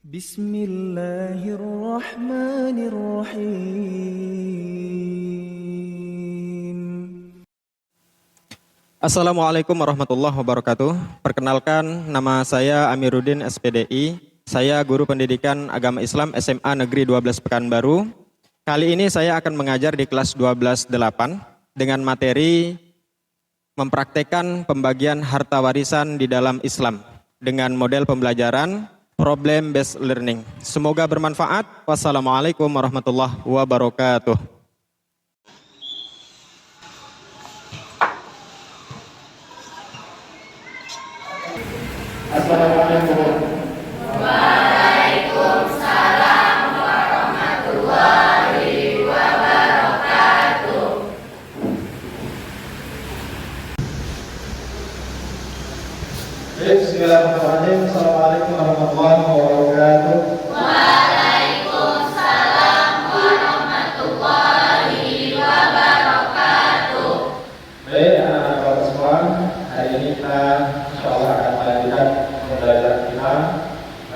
Bismillahirrahmanirrahim. Assalamualaikum warahmatullahi wabarakatuh. Perkenalkan, nama saya Amiruddin SPDI. Saya guru pendidikan agama Islam SMA Negeri 12 Pekanbaru. Kali ini saya akan mengajar di kelas 12-8 dengan materi mempraktekkan pembagian harta warisan di dalam Islam dengan model pembelajaran problem based learning. Semoga bermanfaat. Wassalamualaikum warahmatullahi wabarakatuh. Assalamualaikum. Waalaikumsalam warahmatullahi wabarakatuh. Bismillahirrahmanirrahim. Assalamualaikum warahmatullahi wabarakatuh. Waalaikumsalam warahmatullahi wabarakatuh. Baik, anak-anak Bapak semua, hari ini kita insyaallah akan melanjutkan pembelajaran kita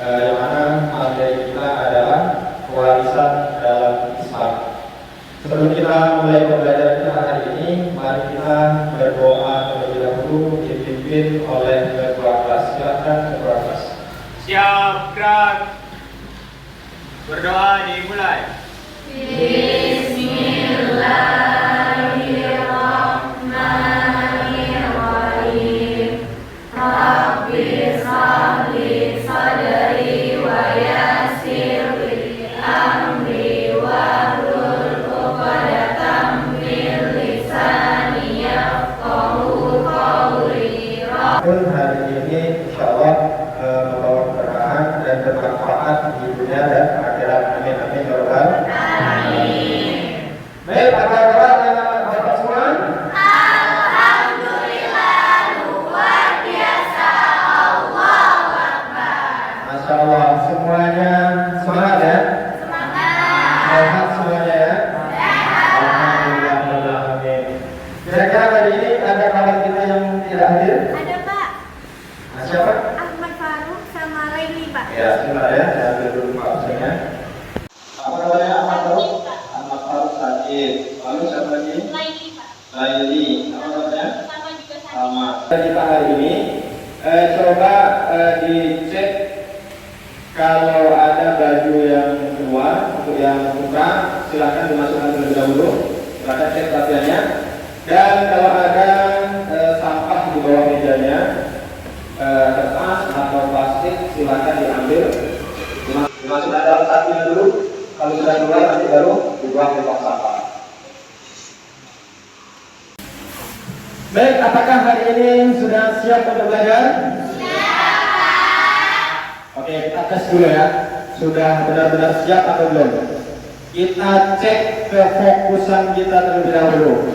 yang mana materi kita adalah warisan dalam Islam. Sebelum kita mulai pembelajaran kita hari ini, mari kita berdoa terlebih dahulu dipimpin oleh ketua kelas. Silakan ketua kelas. Siap, gerak. Berdoa dimulai. Bismillahirrahmanirrahim. Rabbi shrahli sadri wa yassir li amri wahlul 'uqdatam min lisani yafqahu qawli. Hari ini insyaallah membawa keberkahan dan bermanfaat di dunia dan akhirat. Amin amin ya rabbal alamin. Baik, apa kabar anak-anak Bapak semua? Alhamdulillah, luar biasa. Allahu Akbar. Masya Allah, semuanya semangat ya? Semangat. Sehat semuanya ya? Alhamdulillah, amin. Kira-kira hari ini ada kawan kita yang tidak hadir? Ada Pak, Nah, siapa? Ahmad Faruk sama Laili Pak. Ya, sebentar ya, saya ambil dulu Pak Husainnya. Apa namanya Ahmad Faruk? Ahmad Faruk sakit. Lalu siapa lagi? Laili Pak. Laili. Apa namanya? Sama juga saya. Sama. Kita hari ini coba dicek kalau ada baju yang keluar untuk yang buka, silahkan dimasukkan terlebih dahulu. Silahkan cek perhatiannya. Dan kalau ada sampah di bawah mejanya, kertas atau plastik, silahkan diambil. Dimasukkan dalam sakunya dulu. Kalau sudah keluar nanti baru dibuang ke tong sampah. Baik, apakah hari ini sudah siap untuk belajar? Oke, kita tes dulu ya. Sudah benar-benar siap atau belum? Kita cek kefokusan kita terlebih dahulu.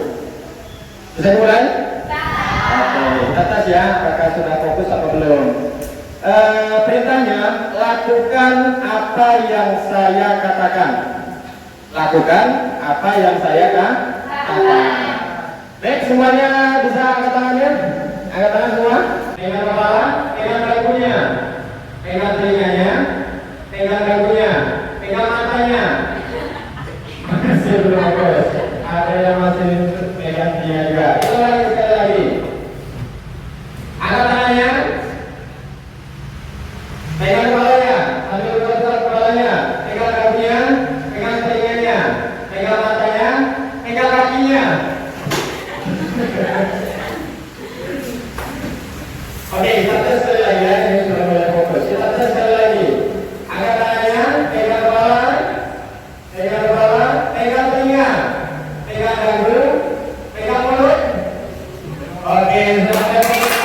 Bisa mulai? Oke, kita tes ya. Apakah sudah fokus atau belum? Perintahnya, lakukan apa yang saya katakan. Lakukan apa yang saya katakan. Baik, semuanya bisa angkat tangannya? Angkat tangan semua. Pegang kepala, pegang dagunya, pegang telinganya, pegang dagunya, pegang matanya. Masih belum fokus. Ada yang masih pegang telinga juga. Ulangi sekali lagi. Angkat tangannya. Pegang kepalanya, sambil bergerak kepalanya, pegang dagunya, pegang telinganya, pegang matanya, pegang kakinya. Oke, kita tes sekali lagi ya, ini sudah mulai fokus. Kita tes sekali lagi. Angkat tangannya, pegang kepala, pegang telinga, pegang dagu, pegang mulut. Oke, selamat fokus.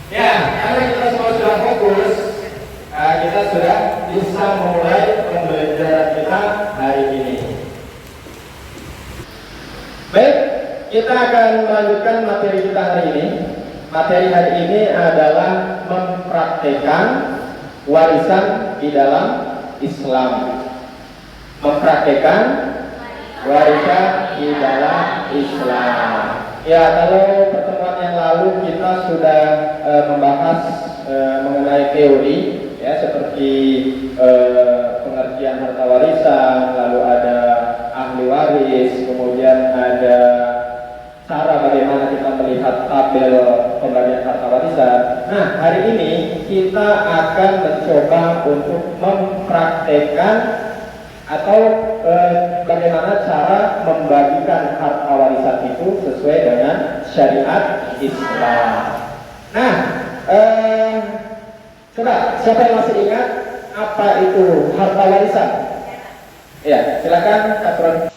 Ya, karena kita semua sudah fokus, kita sudah bisa memulai pembelajaran kita hari ini. Baik, kita akan melanjutkan materi kita hari ini. Materi hari ini adalah mempraktekkan warisan di dalam Islam. Mempraktekkan warisan di dalam Islam. Ya, kalau pertemuan yang lalu kita sudah membahas mengenai teori ya, seperti pengertian harta warisan, lalu ada ahli waris, kemudian ada cara bagaimana kita melihat tabel pembagian harta warisan. Nah, hari ini kita akan mencoba untuk mempraktekkan atau bagaimana cara membagikan harta warisan itu sesuai dengan syariat Islam. Nah, coba siapa yang masih ingat apa itu harta warisan? Ya, silakan Kak Tron.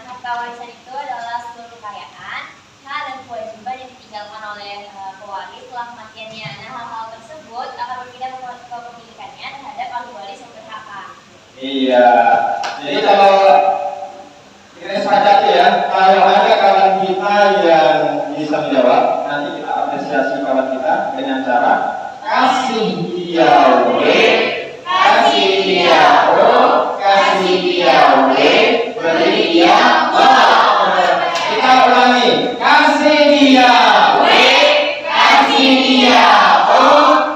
Harta warisan itu adalah seluruh kekayaan, hak dan kewajiban yang ditinggalkan oleh pewaris setelah kematiannya. Nah, hal-hal tersebut akan berpindah ke kepemilikannya terhadap ahli waris yang berhak. Iya. Jadi kalau kita sepakati ya, kalau ada kawan kita yang bisa menjawab, nanti kita apresiasi kawan kita dengan cara kasih dia W, kasih dia O, kasih dia W, beri dia O. Kita ulangi, kasih dia W, kasih dia O,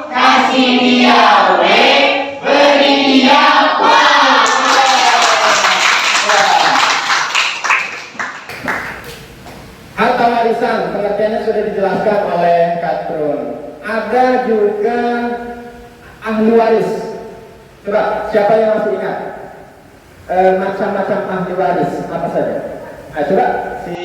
kasih dia W, beri dia O. Harta warisan pengertiannya sudah dijelaskan oleh Katrun. Ada juga ahli waris. Coba siapa yang masih ingat macam-macam ahli waris apa saja? Nah, coba si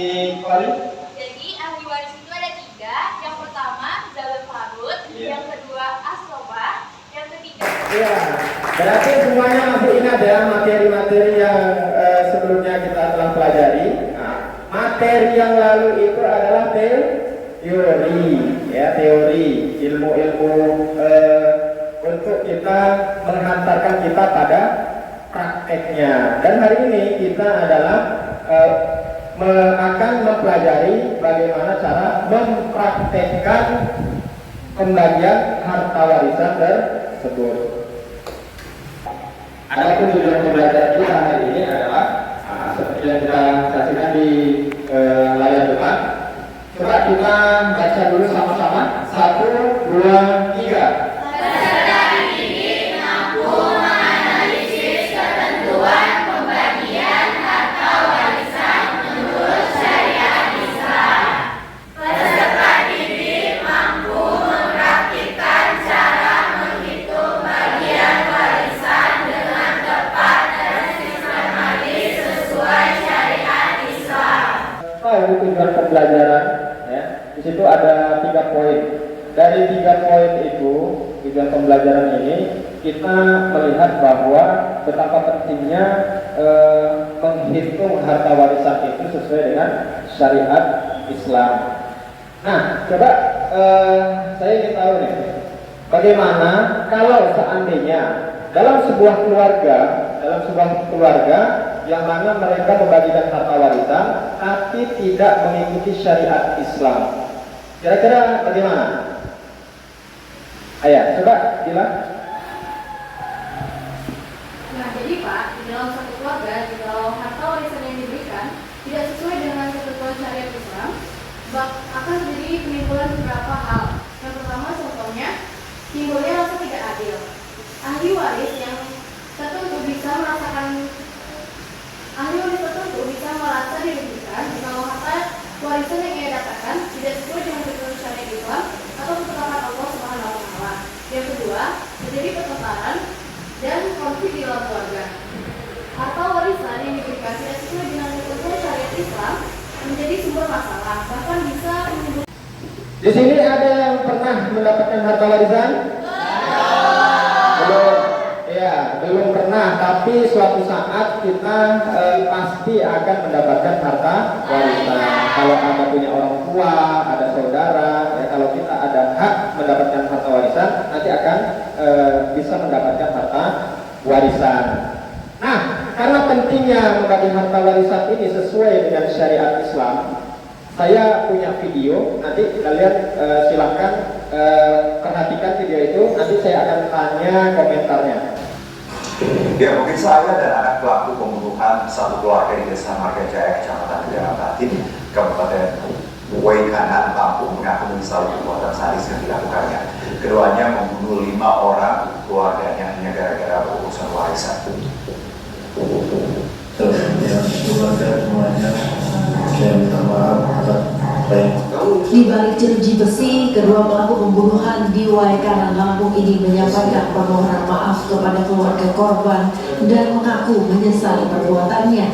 Koli. Jadi ahli waris itu ada 3. Yang pertama Zawil Farud, yang kedua Asoba, yang ketiga. Iya. Berarti semuanya masih ingat ya materi-materi yang sebelumnya kita telah pelajari. Nah, materi yang lalu itu adalah teori, ya teori ilmu-ilmu untuk kita menghantarkan kita pada prakteknya. Dan hari ini kita adalah akan mempelajari bagaimana cara mempraktekkan pembagian harta warisan tersebut. Adapun tujuan pembelajaran kita hari ini adalah seperti yang kita saksikan di layar depan. Coba kita baca dulu sama-sama. 1, 2, 3. Peserta dididik mampu menganalisis ketentuan pembagian harta warisan menurut syariat Islam. Peserta didik mampu mempraktikkan cara menghitung bagian warisan dengan tepat dan sistematis sesuai syariat Islam. Tahu tujuan pembelajaran ya. Di situ ada 3 poin. Dari 3 poin itu, tujuan pembelajaran ini kita melihat bahwa betapa pentingnya menghitung harta warisan itu sesuai dengan syariat Islam. Nah, coba saya ingin tahu nih, bagaimana kalau seandainya dalam sebuah keluarga yang mana mereka membagikan harta warisan tapi tidak mengikuti syariat Islam. Kira-kira bagaimana? Ayah, coba bilang. Nah, jadi Pak, di dalam satu keluarga, jika harta warisan yang diberikan tidak sesuai dengan ketentuan syariat Islam, akan terjadi penimbulan beberapa hal. Yang pertama, contohnya, timbulnya rasa tidak adil. Ahli waris tertentu bisa merasa dirugikan jika harta warisan yang ia dapatkan tidak sesuai dengan ketentuan syariat Islam atau ketetapan Allah Subhanahu wa Ta'ala. Yang kedua, terjadi pertengkaran dan konflik di dalam keluarga. Harta warisan yang diberikan tidak sesuai dengan ketentuan syariat Islam menjadi sumber masalah, bahkan bisa menimbulkan. Di sini ada yang pernah mendapatkan harta warisan? Belum. Ya, belum pernah. Tapi suatu saat kita pasti akan mendapatkan harta warisan. Kalau Anda punya orang tua, ada saudara, ya kalau kita ada hak mendapatkan harta warisan, nanti akan bisa mendapatkan harta warisan. Nah, karena pentingnya membagi harta warisan ini sesuai dengan syariat Islam, saya punya video, nanti kalian silahkan perhatikan video itu, nanti saya akan tanya komentarnya. Ya, mungkin saya dan anak pelaku pembunuhan satu keluarga di Desa Marga Jaya, Kecamatan Negara Batin, Kabupaten Waikanan, Lampung mengaku menyesali perbuatan sadis yang dilakukannya. Keduanya membunuh 5 orang keluarganya hanya gara-gara urusan warisan. Selanjutnya keluarga semuanya saya minta maaf atas Di balik jeruji besi, kedua pelaku pembunuhan di Waikanan Lampung ini menyampaikan permohonan maaf kepada keluarga korban dan mengaku menyesali perbuatannya.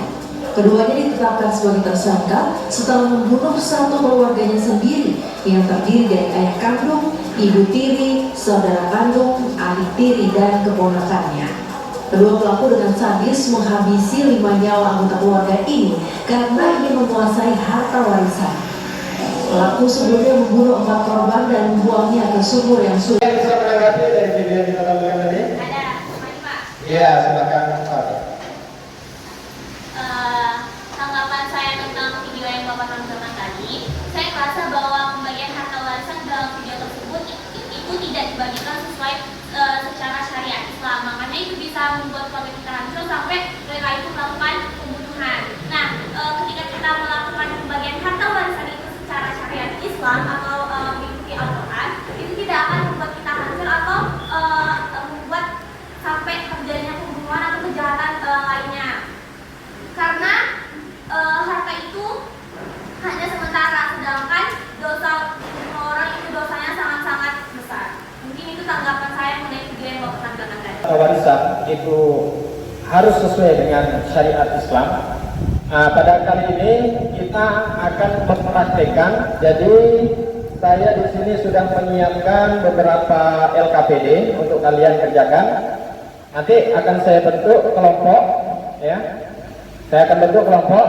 Keduanya ditetapkan sebagai tersangka setelah membunuh satu keluarganya sendiri yang terdiri dari ayah kandung, ibu tiri, saudara kandung, adik tiri, dan keponakannya. Kedua pelaku dengan sadis menghabisi 5 nyawa anggota keluarga ini karena ingin menguasai harta warisan. Pelaku sebelumnya membunuh 4 korban dan membuangnya ke sumur yang sulit. Bisa menanggapi dari video yang kita tampilkan tadi? Ada, mari Pak. Iya, silakan Pak. Tanggapan saya tentang video yang Bapak tontonkan tadi, saya merasa bahwa pembagian harta warisan dalam video tersebut itu tidak dibagikan sesuai secara syariat Islam. Makanya itu bisa membuat keluarga kita hancur sampai mereka itu melakukan pembunuhan. Nah, ketika kita melakukan pembagian harta warisan itu secara syariat Islam atau mengikuti Al-Quran, itu tidak akan membuat kita hancur atau membuat sampai terjadinya pembunuhan atau kejahatan lainnya. Karena harta itu hanya sementara, sedangkan dosa orang itu dosanya sangat-sangat besar. Mungkin itu tanggapan saya mengenai video yang Bapak tampilkan tadi. Warisan itu harus sesuai dengan syariat Islam. Nah, pada kali ini kita akan mempraktekkan. Jadi saya di sini sudah menyiapkan beberapa LKPD untuk kalian kerjakan. Nanti akan saya bentuk kelompok, ya. Saya akan bentuk kelompok.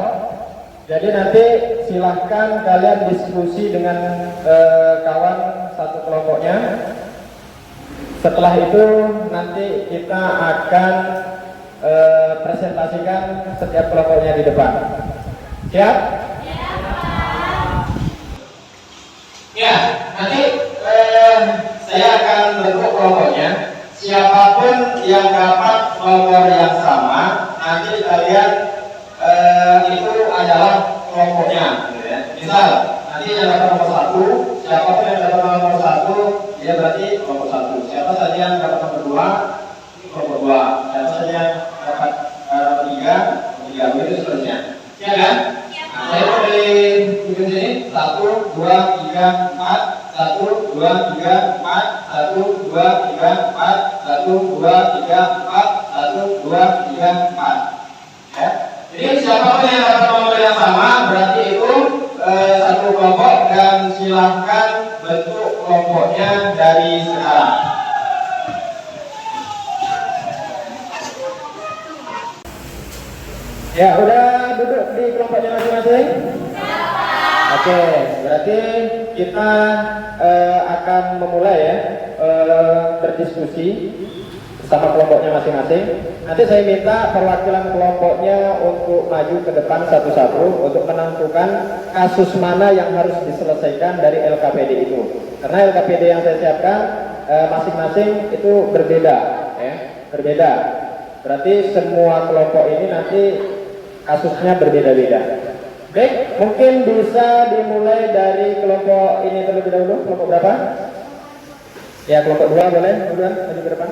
Jadi nanti silahkan kalian diskusi dengan kawan satu kelompoknya. Setelah itu nanti kita akan presentasikan setiap kelompoknya di depan. Siap? Ya, nanti saya akan bentuk kelompoknya. Siapapun yang dapat nomor yang sama, nanti kalian itu adalah kelompoknya, gitu ya. Misal nanti yang dapat nomor 1, siapapun yang dapat nomor 1, dia berarti kelompok 1. Siapa saja yang dapat nomor 2, kelompok 2. Siapa saja yang dapat nomor 3, begitu seterusnya. Ya kan? Nah, saya mulai di sini 1, 2, 3, 4, 1, 2, 3, 4, 1, 2, 3, 4, 1, 2, 3, 4, 1, 2, 3, 4. Ya. Jadi siapapun yang dapat nomor yang sama berarti itu satu kelompok, dan silahkan bentuk kelompoknya dari sekarang. Ya, udah duduk di kelompoknya masing-masing? Oke, berarti kita akan memulai ya berdiskusi sama kelompoknya masing-masing. Nanti saya minta perwakilan kelompoknya untuk maju ke depan satu-satu untuk menentukan kasus mana yang harus diselesaikan dari LKPD itu. Karena LKPD yang saya siapkan masing-masing itu berbeda, ya, berbeda. Berarti semua kelompok ini nanti kasusnya berbeda-beda. Baik, mungkin bisa dimulai dari kelompok ini terlebih dahulu. Kelompok berapa? Ya, kelompok 2 boleh, kemudian maju ke depan.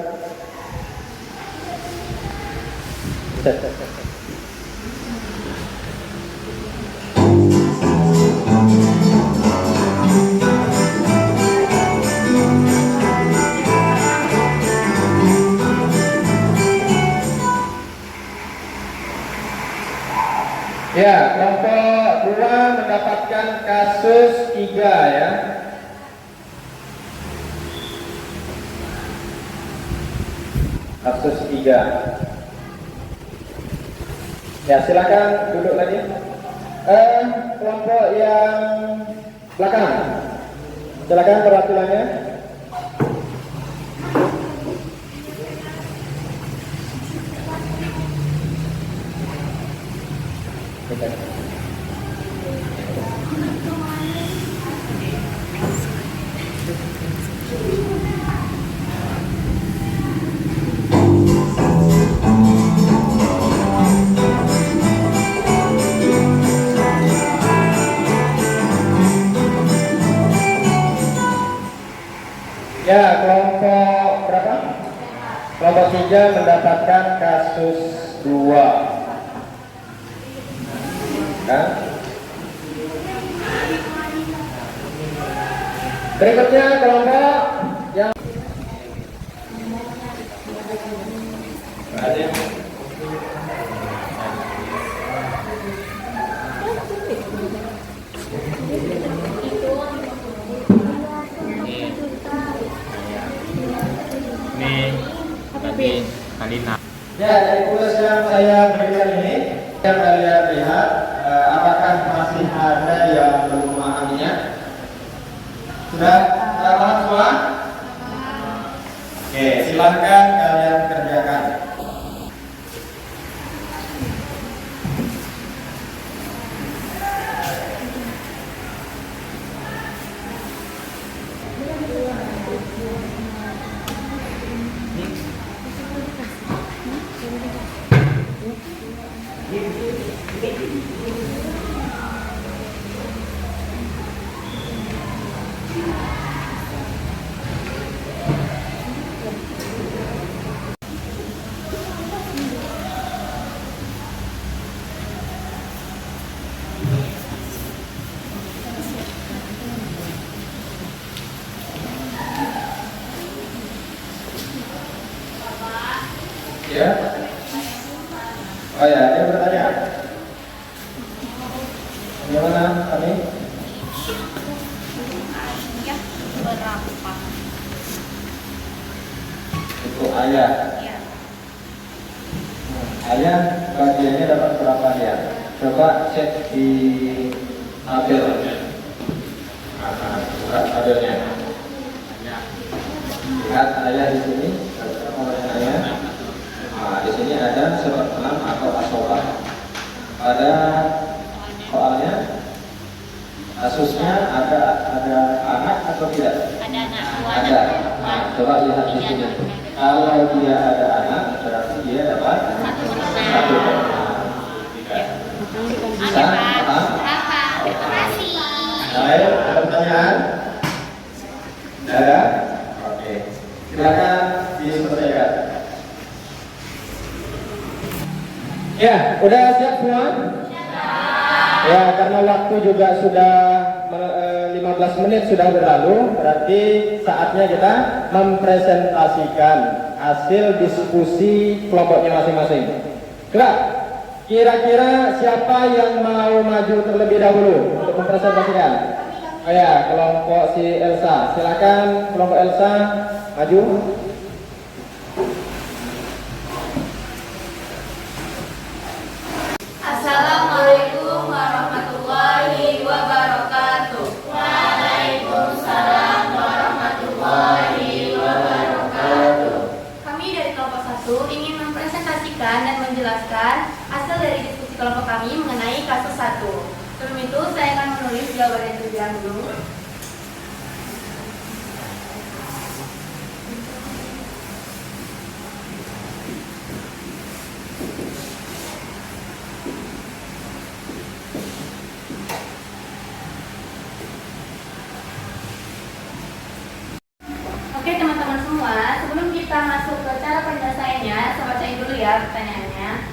Ya, kelompok 2 mendapatkan kasus 3 ya. Kasus 3. Ya, silakan duduk lagi. Kelompok yang belakang, silakan perwakilannya. Ya, kelompok berapa? Kelompok 3 mendapatkan kasus 2. Kan? Berikutnya kelompok yang ya, dari tugas yang saya berikan ini, yang kalian lihat, apakah masih ada yang belum memahaminya? Sudah paham semua? Oke, silahkan kalian kerjakan. Ya. Oh ya, dia bertanya. Bagaimana kami? Ya, berapa? Untuk ayah. Ya. Ayah bagiannya dapat berapa ya? Coba cek di tabel. Bukan tabelnya. Lihat ayah di sini. Nomornya ayah. Nah, di sini ada 1/6 atau asobah. Pada soalnya kasusnya ada anak atau tidak? Ada anak. Ada. Nah, coba lihat di sini. Kalau dia ada anak, berarti dia dapat 1/6. Bisa? Paham? Terima kasih. Baik, ada pertanyaan? Tidak ada? Oke. Silakan diselesaikan. Ya, udah siap semua? Ya, karena waktu juga sudah 15 menit sudah berlalu, berarti saatnya kita mempresentasikan hasil diskusi kelompoknya masing-masing. Coba, kira-kira siapa yang mau maju terlebih dahulu untuk mempresentasikan? Oh ya, kelompok si Elsa. Silakan kelompok Elsa maju. Assalamualaikum warahmatullahi wabarakatuh. Waalaikumsalam warahmatullahi wabarakatuh. Kami dari kelompok 1 ingin mempresentasikan dan menjelaskan hasil dari diskusi kelompok kami mengenai kasus 1. Sebelum itu, saya akan menulis jawabannya terlebih dahulu. Oke teman-teman semua, sebelum kita masuk ke cara penyelesaiannya, saya bacain dulu ya pertanyaannya.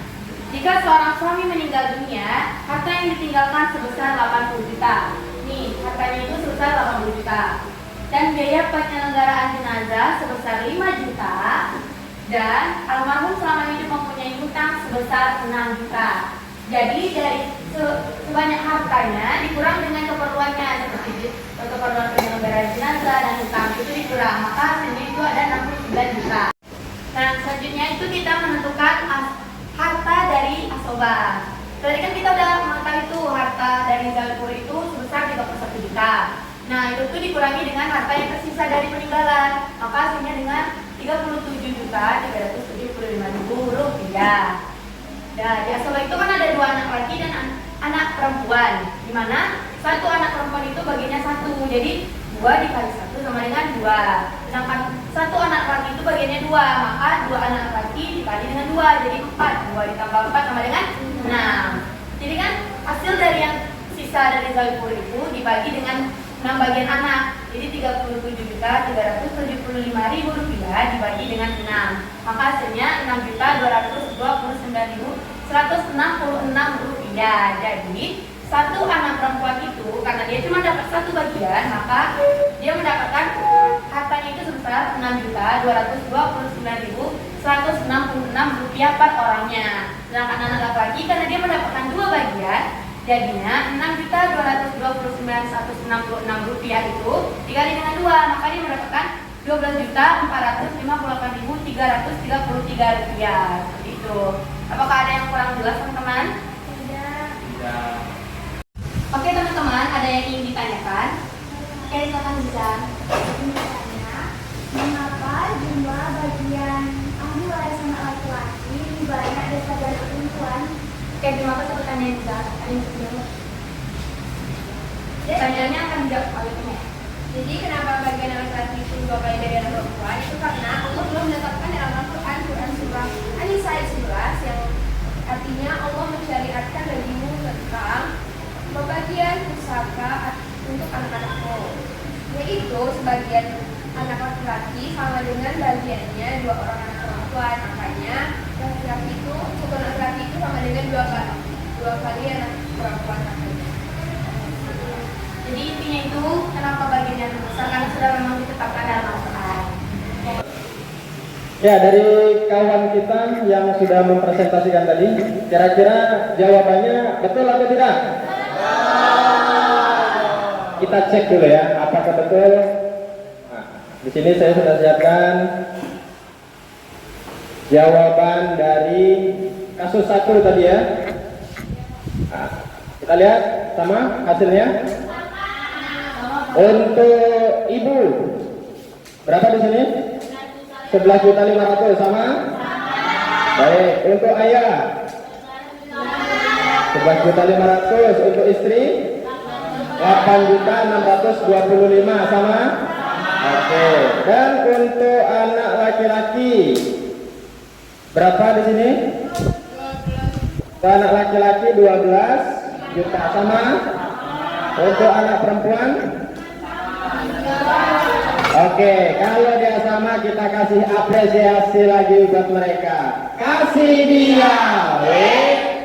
Jika seorang suami meninggal dunia, harta yang ditinggalkan sebesar 80 juta. Nih, hartanya itu sebesar 80 juta. Dan biaya penyelenggaraan jenazah sebesar 5 juta. Dan almarhum selama hidup mempunyai hutang sebesar 6 juta. Jadi dari sebanyak hartanya dikurang dengan keperluannya seperti keperluan penyelenggaraan jenazah dan hutang itu dikurang, maka hasilnya itu ada 69 juta. Nah selanjutnya itu kita menentukan harta dari asobah. Tadi kan kita udah mengetahui itu harta dari Zalpur itu sebesar 31 juta. Nah itu tuh dikurangi dengan harta yang tersisa dari peninggalan, maka hasilnya dengan 37.375.000 rupiah. Nah, di asobah itu kan ada 2 anak laki dan anak perempuan, di mana satu anak perempuan itu bagiannya 1, jadi 2 dikali 1 sama dengan 2. Sedangkan satu anak laki itu bagiannya 2, maka 2 anak laki dikali dengan 2, jadi 4. 2 ditambah 4 sama dengan 6. Jadi kan hasil dari yang sisa dari Zalpur itu dibagi dengan 6 bagian anak. Jadi 37.375.000 rupiah dibagi dengan 6. Maka hasilnya 6.229.166 rupiah. Jadi satu anak perempuan itu karena dia cuma dapat satu bagian, maka dia mendapatkan hartanya itu sebesar 6.229.166 rupiah per orangnya. Sedangkan anak laki-laki karena dia mendapatkan dua bagian, jadinya 6.229.166 rupiah itu dikali dengan 2, maka dia mendapatkan 12.458.333 rupiah. Seperti itu. Apakah ada yang kurang jelas, teman-teman? Tidak. Oke, teman-teman, ada yang ingin ditanyakan? Oke, silakan bisa. Mengapa jumlah bagian ahli warisan laki-laki lebih banyak daripada perempuan? Oke, terima kasih pertanyaan bisa. Ada yang bisa jawab? Pertanyaannya akan dijawab oleh Ibu. Jadi kenapa bagian laki-laki itu 2 kali dari anak perempuan? Itu karena Allah belum menetapkan dalam Al-Quran surah An-Nisa ayat 11 yang artinya Allah mensyariatkan bagimu tentang pembagian pusaka untuk anak-anakmu, yaitu sebagian anak laki-laki sama dengan bagiannya 2 orang anak perempuan. Makanya laki-laki itu satu anak laki itu sama dengan 2 kali anak perempuan. Jadi intinya itu kenapa bagiannya besar karena sudah memang ditetapkan dalam Al-Quran. Ya, dari kawan kita yang sudah mempresentasikan tadi, kira-kira jawabannya betul atau tidak? Kita cek dulu ya, apakah betul. Nah, di sini saya sudah siapkan jawaban dari kasus 1 tadi ya. Nah, kita lihat sama hasilnya. Untuk ibu berapa di sini? 11.500.000 sama? Baik, untuk ayah 11.500.000, untuk istri 8.625.000 sama? Oke, dan untuk anak laki-laki berapa di sini? Untuk anak laki-laki 12 juta sama? Untuk anak perempuan? Oke, kalau dia sama kita kasih apresiasi lagi buat mereka. Kasih dia,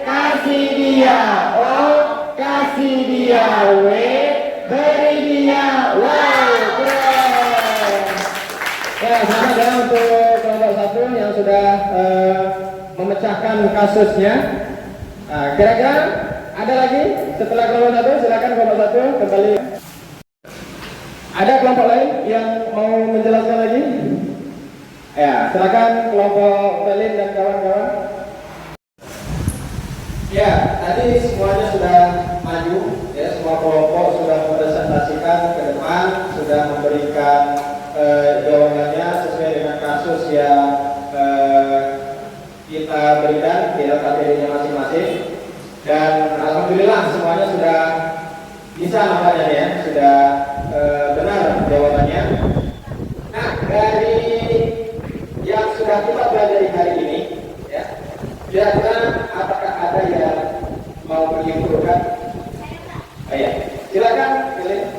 kasih dia, kasih dia, beri dia, keren. Ya, selamat ya untuk kelompok 1 yang sudah memecahkan kasusnya. Nah, kira-kira ada lagi setelah kelompok 1? Silakan kelompok 1 kembali. Ada kelompok lain yang mau menjelaskan lagi? Ya, silakan kelompok Pelin dan kawan-kawan. Ya, tadi semuanya sudah maju, ya, semua kelompok sudah mempresentasikan ke depan, sudah memberikan jawabannya sesuai dengan kasus yang kita berikan di kategorinya masing-masing. Dan alhamdulillah semuanya sudah bisa nampaknya ya, sudah benar jawabannya. Nah, dari yang sudah kita pelajari hari ini, ya, kira-kira apakah ada yang mau menyimpulkan? Ya, silakan, pilih.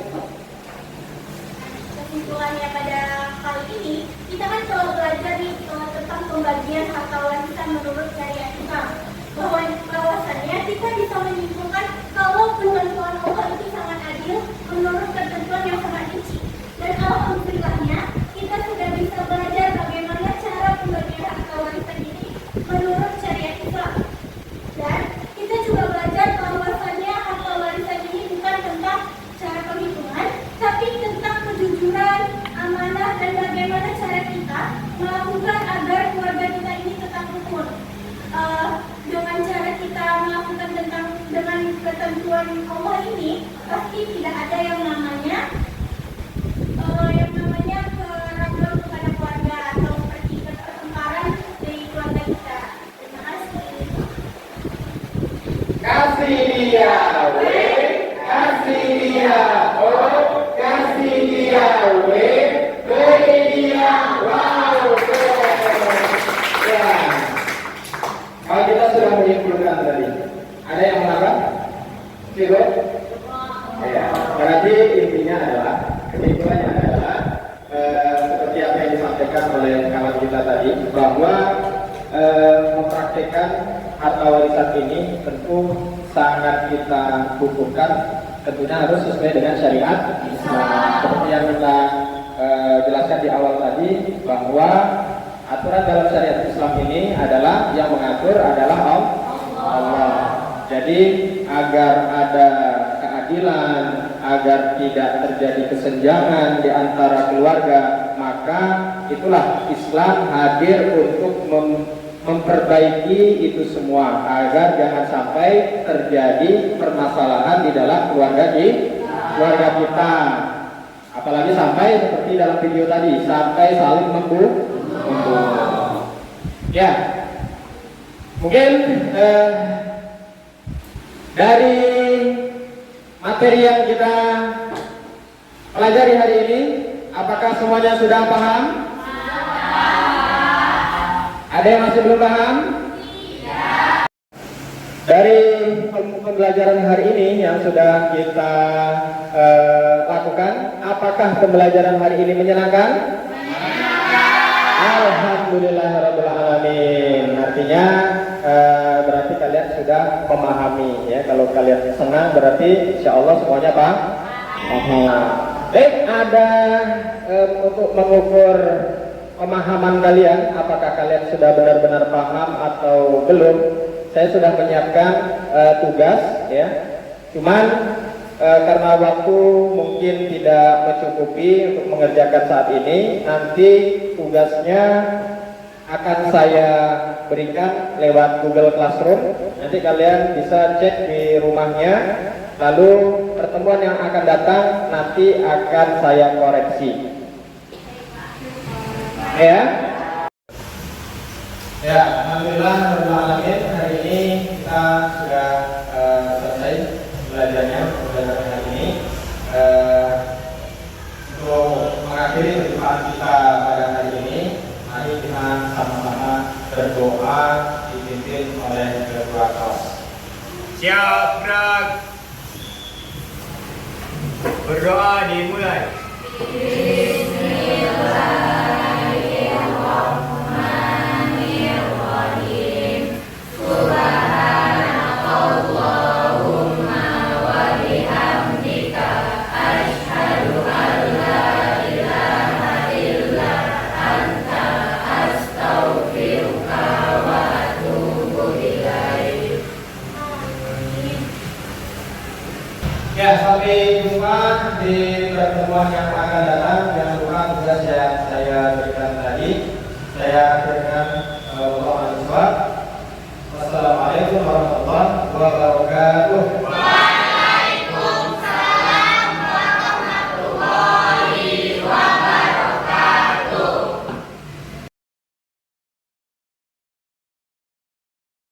Kesimpulannya pada kali ini, kita kan selalu belajar nih tentang pembagian harta warisan menurut syariat Islam. Bahwasannya kita bisa menyimpulkan kalau penentuan Allah itu sangat adil menurut ketentuan yang sangat rinci. Dan alhamdulillahnya kita sudah bisa belajar bagaimana cara pembagian harta warisan ini menurut syariat Islam. Dan kita juga belajar bahwasannya harta warisan ini bukan tentang cara penghitungan, tapi tentang kejujuran, amanah, dan bagaimana cara kita melakukan agar keluarga kita ini tetap rukun. Dengan cara kita melakukan dengan ketentuan Allah ini, pasti tidak ada yang namanya keraguan kepada keluarga atau seperti pertengkaran dari keluarga kita. Terima kasih. Kasih dia, kasih dia, kasih dia, beri dia, ya. Kalau kita sudah menyimpulkan tadi, ada yang menambah? Cukup? Ya, berarti intinya adalah disampaikan oleh kawan kita tadi bahwa mempraktikkan harta warisan ini tentu sangat kita butuhkan, tentunya harus sesuai dengan syariat Islam. Seperti yang kita jelaskan di awal tadi bahwa aturan dalam syariat Islam ini adalah yang mengatur adalah Allah. Jadi agar ada keadilan, agar tidak terjadi kesenjangan di antara keluarga, maka itulah Islam hadir untuk memperbaiki itu semua agar jangan sampai terjadi permasalahan di dalam keluarga kita. Apalagi sampai seperti dalam video tadi, sampai saling membunuh. Ya, mungkin dari materi yang kita pelajari hari ini, apakah semuanya sudah paham? Ada yang masih belum paham? Tidak. Dari pembelajaran hari ini yang sudah kita lakukan, apakah pembelajaran hari ini menyenangkan? Alhamdulillahirabbil alamin. Artinya berarti kalian sudah memahami ya. Kalau kalian senang berarti insya Allah semuanya paham. Ada untuk mengukur pemahaman kalian, apakah kalian sudah benar-benar paham atau belum? Saya sudah menyiapkan tugas ya. Cuman karena waktu mungkin tidak mencukupi untuk mengerjakan saat ini, nanti tugasnya akan saya berikan lewat Google Classroom. Nanti kalian bisa cek di rumahnya. Lalu pertemuan yang akan datang nanti akan saya koreksi. Ya. Ya, alhamdulillah hari ini kita sudah selesai belajarnya hari ini. Untuk mengakhiri perjumpaan kita pada hari ini, mari kita sama-sama berdoa dipimpin oleh ketua kelas. Siap, gerak. Berdoa dimulai. Bismillahirrahmanirrahim. Subhanakallahumma wa bihamdika asyhadu an la ilaha illa anta astaghfiruka wa atubu ilaik. Ya, sampai jumpa di pertemuan yang akan datang. Jangan lupa tugas yang saya